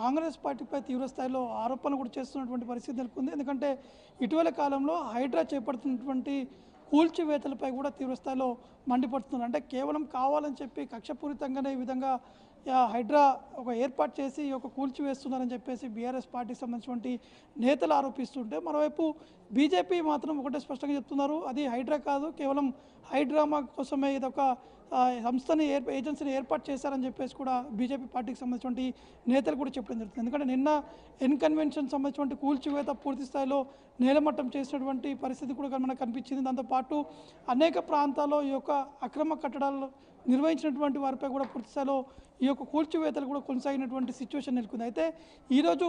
కాంగ్రెస్ పార్టీపై తీవ్రస్థాయిలో ఆరోపణలు కూడా చేస్తున్నటువంటి పరిస్థితి నెలకొంది. ఎందుకంటే ఇటీవల కాలంలో హైడ్రా చేపడుతున్నటువంటి కూల్చివేతలపై కూడా తీవ్రస్థాయిలో మండిపడుతున్నారు. అంటే కేవలం కావాలని చెప్పి కక్షపూరితంగానే ఈ విధంగా హైడ్రా ఒక ఏర్పాటు చేసి ఒక కూల్చివేస్తున్నారని చెప్పేసి బీఆర్ఎస్ పార్టీకి సంబంధించినటువంటి నేతలు ఆరోపిస్తుంటే, మరోవైపు బీజేపీ మాత్రం ఒకటే స్పష్టంగా చెప్తున్నారు, అది హైడ్రా కాదు, కేవలం హైడ్రామా కోసమే ఇదొక సంస్థని ఏజెన్సీని ఏర్పాటు చేశారని చెప్పేసి కూడా బీజేపీ పార్టీకి సంబంధించినటువంటి నేతలు కూడా చెప్పడం జరుగుతుంది. ఎందుకంటే నిన్న ఎన్ కన్వెన్షన్ సంబంధించినటువంటి కూల్చివేత పూర్తి స్థాయిలో నేలమట్టం చేసినటువంటి పరిస్థితి కూడా మనకు కనిపించింది. దాంతోపాటు అనేక ప్రాంతాల్లో ఈ యొక్క అక్రమ కట్టడాలు నిర్వహించినటువంటి వారిపై కూడా పూర్తి స్థాయిలో ఈ యొక్క కూల్చివేతలు కూడా కొనసాగినటువంటి సిచ్యువేషన్ నెలకొంది. అయితే ఈరోజు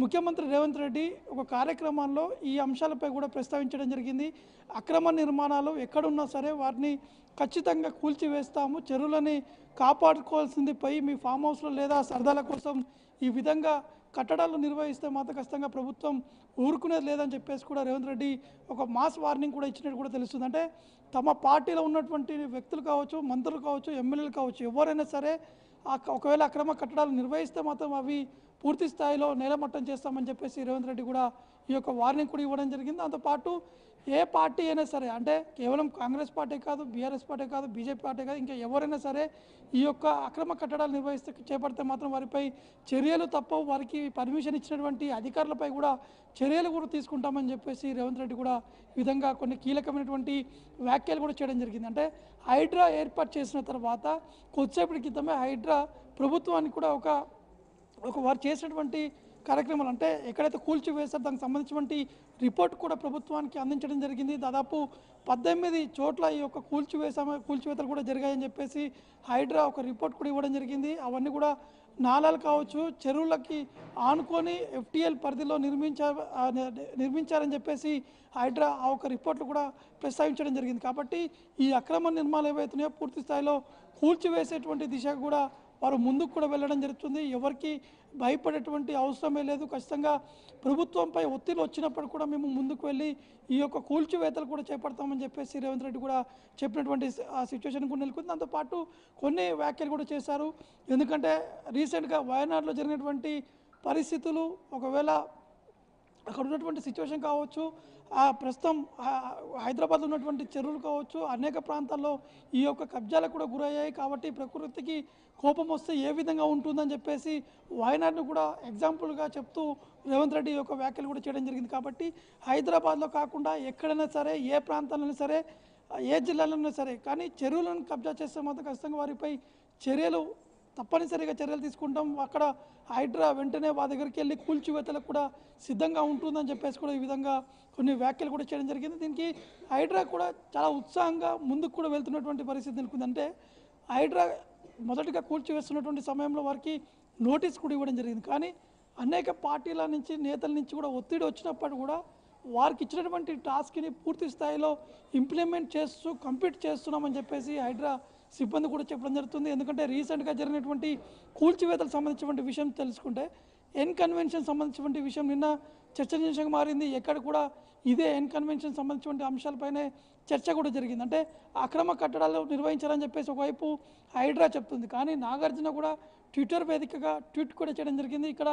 ముఖ్యమంత్రి రేవంత్ రెడ్డి ఒక కార్యక్రమాల్లో ఈ అంశాలపై కూడా ప్రస్తావించడం జరిగింది. అక్రమ నిర్మాణాలు ఎక్కడున్నా సరే వాటిని ఖచ్చితంగా కూల్చివేస్తాము, చెరువులని కాపాడుకోవాల్సింది పోయి మీ ఫామ్ హౌస్లో లేదా సరదాల కోసం ఈ విధంగా కట్టడాలు నిర్వహిస్తే మాత్రం ఖచ్చితంగా ప్రభుత్వం ఊరుకునేది లేదని చెప్పేసి కూడా రేవంత్ రెడ్డి ఒక మాస్ వార్నింగ్ కూడా ఇచ్చినట్టు కూడా తెలుస్తుంది. అంటే తమ పార్టీలో ఉన్నటువంటి వ్యక్తులు కావచ్చు, మంత్రులు కావచ్చు, ఎమ్మెల్యేలు కావచ్చు, ఎవరైనా సరే ఒకవేళ అక్రమ కట్టడాలు నిర్వహిస్తే మాత్రం అవి పూర్తి స్థాయిలో నేలమట్టం చేస్తామని చెప్పేసి రేవంత్ రెడ్డి కూడా ఈ యొక్క వార్నింగ్ కూడా ఇవ్వడం జరిగింది. దాంతోపాటు ఏ పార్టీ అయినా సరే, అంటే కేవలం కాంగ్రెస్ పార్టీ కాదు, బీఆర్ఎస్ పార్టీ కాదు, బీజేపీ పార్టీ కాదు, ఇంకా ఎవరైనా సరే ఈ యొక్క అక్రమ కట్టడాలు చేపడితే మాత్రం వారిపై చర్యలు తప్పవు, వారికి పర్మిషన్ ఇచ్చినటువంటి అధికారులపై కూడా చర్యలు కూడా తీసుకుంటామని చెప్పేసి రేవంత్ రెడ్డి కూడా ఈ విధంగా కొన్ని కీలకమైనటువంటి వ్యాఖ్యలు కూడా చేయడం జరిగింది. అంటే హైడ్రా ఏర్పాటు చేసిన తర్వాత కొద్దిసేపటి క్రితమే హైడ్రా ప్రభుత్వానికి కూడా ఒక వారు చేసినటువంటి కార్యక్రమాలు, అంటే ఎక్కడైతే కూల్చివేశారో దానికి సంబంధించినటువంటి రిపోర్ట్ కూడా ప్రభుత్వానికి అందించడం జరిగింది. దాదాపు 18 చోట్ల ఈ యొక్క కూల్చివేతలు కూడా జరిగాయని చెప్పేసి హైడ్రా ఒక రిపోర్ట్ కూడా ఇవ్వడం జరిగింది. అవన్నీ కూడా నాలాలు కావచ్చు, చెరువులకి ఆనుకొని ఎఫ్టీఎల్ పరిధిలో నిర్మించారని చెప్పేసి హైడ్రా ఆ ఒక రిపోర్ట్లు కూడా ప్రస్తావించడం జరిగింది. కాబట్టి ఈ అక్రమ నిర్మాణాలు ఏవైతున్నాయో పూర్తి స్థాయిలో కూల్చివేసేటువంటి దిశగా కూడా వారు ముందుకు కూడా వెళ్ళడం జరుగుతుంది. ఎవరికి భయపడేటువంటి అవసరమే లేదు. ఖచ్చితంగా ప్రభుత్వంపై ఒత్తిడి వచ్చినప్పుడు కూడా మేము ముందుకు వెళ్ళి ఈ యొక్క కూల్చివేతలు కూడా చేపడతామని చెప్పేసి రేవంత్ రెడ్డి కూడా చెప్పినటువంటి ఆ సిచ్యువేషన్ కూడా నెలకొంది. దాంతోపాటు కొన్ని వ్యాఖ్యలు కూడా చేశారు. ఎందుకంటే రీసెంట్గా వయనాడులో జరిగినటువంటి పరిస్థితులు, ఒకవేళ అక్కడ ఉన్నటువంటి సిచ్యువేషన్ కావచ్చు, ప్రస్తుతం హైదరాబాద్లో ఉన్నటువంటి చెరువులు కావచ్చు, అనేక ప్రాంతాల్లో ఈ యొక్క కబ్జాలకు కూడా గురయ్యాయి. కాబట్టి ప్రకృతికి కోపం వస్తే ఏ విధంగా ఉంటుందని చెప్పేసి వయనాడును కూడా ఎగ్జాంపుల్గా చెప్తూ రేవంత్ రెడ్డి యొక్క వ్యాఖ్యలు కూడా చేయడం జరిగింది. కాబట్టి హైదరాబాద్లో కాకుండా ఎక్కడైనా సరే, ఏ ప్రాంతాలైనా సరే, ఏ జిల్లాలోనైనా సరే, కానీ చెరువులను కబ్జా చేస్తే మాత్రం ఖచ్చితంగా వారిపై తప్పనిసరిగా చర్యలు తీసుకుంటాం. అక్కడ హైడ్రా వెంటనే వారి దగ్గరికి వెళ్ళి కూల్చివేతలకు కూడా సిద్ధంగా ఉంటుందని చెప్పేసి కూడా ఈ విధంగా కొన్ని వ్యాఖ్యలు కూడా చేయడం జరిగింది. దీనికి హైడ్రా కూడా చాలా ఉత్సాహంగా ముందుకు కూడా వెళ్తున్నటువంటి పరిస్థితి నెలకొంది. అంటే హైడ్రా మొదటిగా కూల్చివేస్తున్నటువంటి సమయంలో వారికి నోటీస్ కూడా ఇవ్వడం జరిగింది. కానీ అనేక పార్టీల నుంచి, నేతల నుంచి కూడా ఒత్తిడి వచ్చినప్పుడు కూడా వారికి ఇచ్చినటువంటి టాస్క్ని పూర్తి స్థాయిలో ఇంప్లిమెంట్ చేస్తూ కంప్లీట్ చేస్తున్నామని చెప్పేసి హైడ్రా సిబ్బంది కూడా చెప్పడం జరుగుతుంది. ఎందుకంటే రీసెంట్గా జరిగినటువంటి కూల్చివేతలకు సంబంధించినటువంటి విషయం తెలుసుకుంటే, ఎన్ కన్వెన్షన్ సంబంధించినటువంటి విషయం నిన్న చర్చనీయాంశంగా మారింది. ఎక్కడ కూడా ఇదే ఎన్ కన్వెన్షన్ సంబంధించినటువంటి అంశాలపైనే చర్చ కూడా జరిగింది. అంటే అక్రమ కట్టడాలు నిర్వహించాలని చెప్పేసి ఒకవైపు హైడ్రా చెప్తుంది, కానీ నాగార్జున కూడా ట్విట్టర్ వేదికగా ట్వీట్ కూడా చేయడం జరిగింది. ఇక్కడ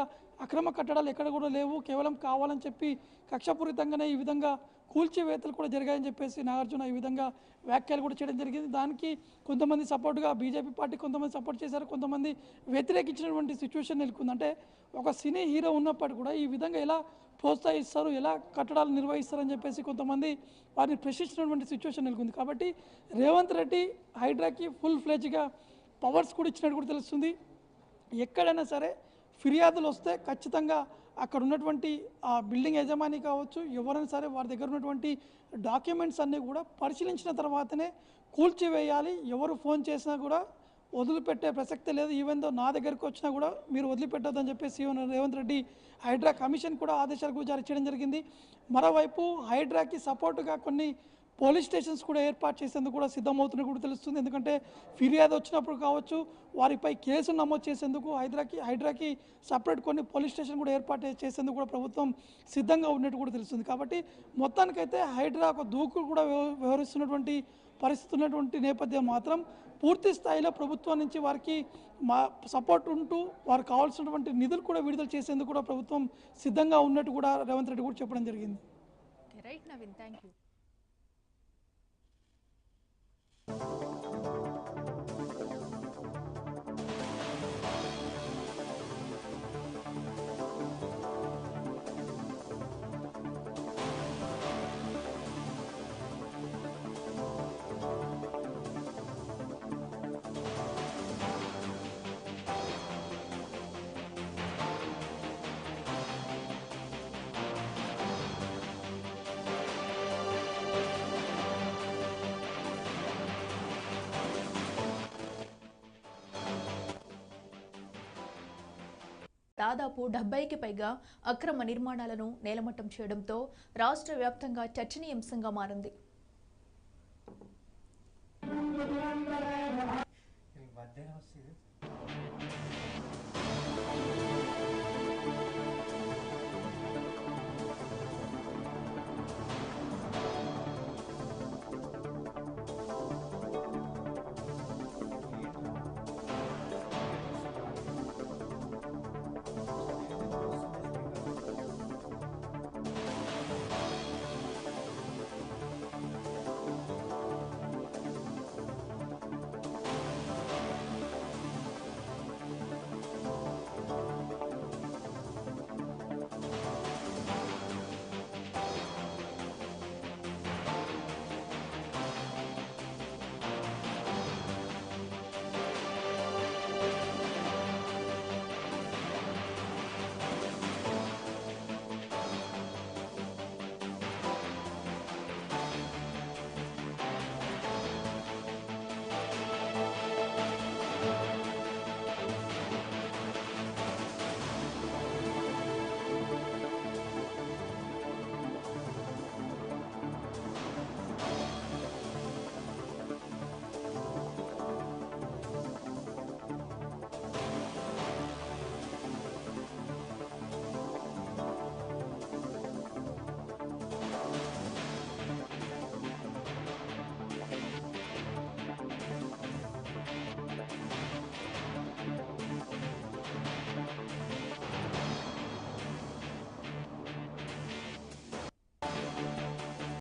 అక్రమ కట్టడాలు ఎక్కడ కూడా లేవు, కేవలం కావాలని చెప్పి కక్షపూరితంగానే ఈ విధంగా కూల్చివేతలు కూడా జరిగాయని చెప్పేసి నాగార్జున ఈ విధంగా వ్యాఖ్యలు కూడా చేయడం జరిగింది. దానికి కొంతమంది సపోర్ట్గా బీజేపీ పార్టీ కొంతమంది సపోర్ట్ చేశారు, కొంతమంది వ్యతిరేకించినటువంటి సిచ్యువేషన్ నెలకొంది. అంటే ఒక సినీ హీరో ఉన్నప్పటికీ కూడా ఈ విధంగా ఎలా ప్రోత్సహిస్తారు, ఎలా కట్టడాలు నిర్వహిస్తారని చెప్పేసి కొంతమంది వారిని ప్రశ్నించినటువంటి సిచ్యువేషన్ నెలకొంది. కాబట్టి రేవంత్ రెడ్డి హైడ్రాకి ఫుల్ ఫ్లెడ్జ్గా పవర్స్ కూడా ఇచ్చినట్టు కూడా తెలుస్తుంది. ఎక్కడైనా సరే ఫిర్యాదులు వస్తే ఖచ్చితంగా అక్కడ ఉన్నటువంటి ఆ బిల్డింగ్ యజమాని కావచ్చు, ఎవరైనా సరే వారి దగ్గర ఉన్నటువంటి డాక్యుమెంట్స్ అన్నీ కూడా పరిశీలించిన తర్వాతనే కూల్చివేయాలి. ఎవరు ఫోన్ చేసినా కూడా వదిలిపెట్టే ప్రసక్తే లేదు. ఈవెన్ దో నా దగ్గరికి వచ్చినా కూడా మీరు వదిలిపెట్టొద్దని చెప్పేసి రేవంత్ రెడ్డి హైడ్రా కమిషన్ కూడా ఆదేశాలు కూడా జారీ చేయడం జరిగింది. మరోవైపు హైడ్రాకి సపోర్టుగా కొన్ని పోలీస్ స్టేషన్స్ కూడా ఏర్పాటు చేసేందుకు కూడా సిద్ధమవుతున్నట్టు కూడా తెలుస్తుంది. ఎందుకంటే ఫిర్యాదు వచ్చినప్పుడు కావచ్చు, వారిపై కేసులు నమోదు చేసేందుకు హైడ్రాకి సపరేట్ కొన్ని పోలీస్ స్టేషన్ కూడా ఏర్పాటు చేసేందుకు కూడా ప్రభుత్వం సిద్ధంగా ఉన్నట్టు కూడా తెలుస్తుంది. కాబట్టి మొత్తానికైతే హైడ్రా ఒక దూకుడు కూడా వ్యవహరిస్తున్నటువంటి పరిస్థితి ఉన్నటువంటి నేపథ్యం మాత్రం పూర్తి స్థాయిలో ప్రభుత్వం నుంచి వారికి సపోర్ట్ ఉంటూ వారికి కావాల్సినటువంటి నిధులు కూడా విడుదల చేసేందుకు కూడా ప్రభుత్వం సిద్ధంగా ఉన్నట్టు కూడా రేవంత్ రెడ్డి కూడా చెప్పడం జరిగింది. Right Naveen, thank you. దాదాపు 70కి పైగా అక్రమ నిర్మాణాలను నేలమట్టం చేయడంతో రాష్ట్ర వ్యాప్తంగా చర్చనీయాంశంగా మారింది.